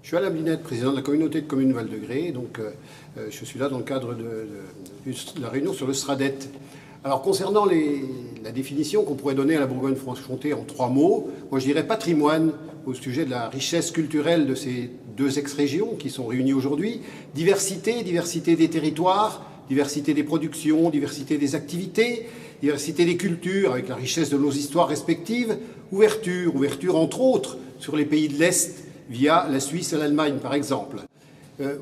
Je suis Alain Blinette, président de la communauté de communes Val-de-Grès. Donc, je suis là dans le cadre de la réunion sur le SRADET. Alors, concernant la définition qu'on pourrait donner à la Bourgogne-Franche-Comté en 3 mots, moi je dirais patrimoine au sujet de la richesse culturelle de ces 2 ex-régions qui sont réunies aujourd'hui. Diversité, diversité des territoires, diversité des productions, diversité des activités, diversité des cultures avec la richesse de nos histoires respectives. Ouverture, ouverture entre autres sur les pays de l'Est, via la Suisse et l'Allemagne, par exemple.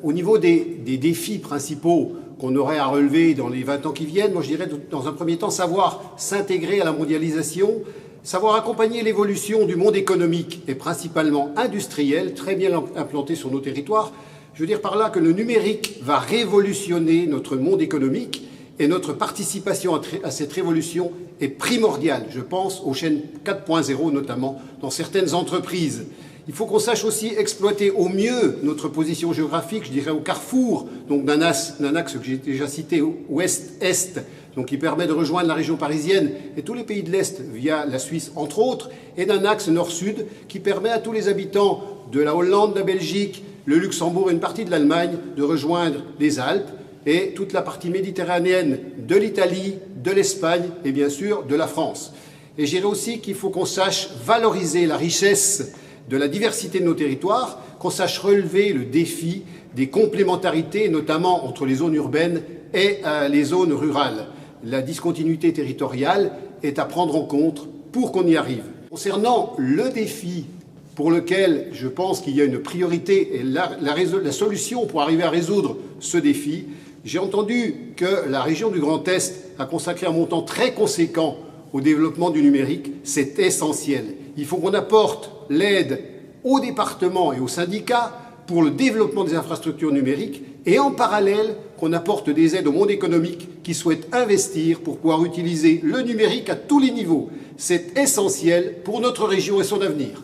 Au niveau des défis principaux qu'on aurait à relever dans les 20 ans qui viennent, moi je dirais dans un premier temps savoir s'intégrer à la mondialisation, savoir accompagner l'évolution du monde économique et principalement industriel, très bien implanté sur nos territoires. Je veux dire par là que le numérique va révolutionner notre monde économique et notre participation à cette révolution est primordiale. Je pense aux chaînes 4.0 notamment dans certaines entreprises. Il faut qu'on sache aussi exploiter au mieux notre position géographique, je dirais au carrefour, donc d'un axe que j'ai déjà cité, ouest-est, donc qui permet de rejoindre la région parisienne et tous les pays de l'Est via la Suisse entre autres, et d'un axe nord-sud qui permet à tous les habitants de la Hollande, de la Belgique, le Luxembourg et une partie de l'Allemagne de rejoindre les Alpes et toute la partie méditerranéenne de l'Italie, de l'Espagne et bien sûr de la France. Et je dirais aussi qu'il faut qu'on sache valoriser la richesse de la diversité de nos territoires, qu'on sache relever le défi des complémentarités, notamment entre les zones urbaines et les zones rurales. La discontinuité territoriale est à prendre en compte pour qu'on y arrive. Concernant le défi pour lequel je pense qu'il y a une priorité et la solution pour arriver à résoudre ce défi, j'ai entendu que la région du Grand Est a consacré un montant très conséquent au développement du numérique. C'est essentiel. Il faut qu'on apporte l'aide aux départements et aux syndicats pour le développement des infrastructures numériques et en parallèle qu'on apporte des aides au monde économique qui souhaite investir pour pouvoir utiliser le numérique à tous les niveaux. C'est essentiel pour notre région et son avenir.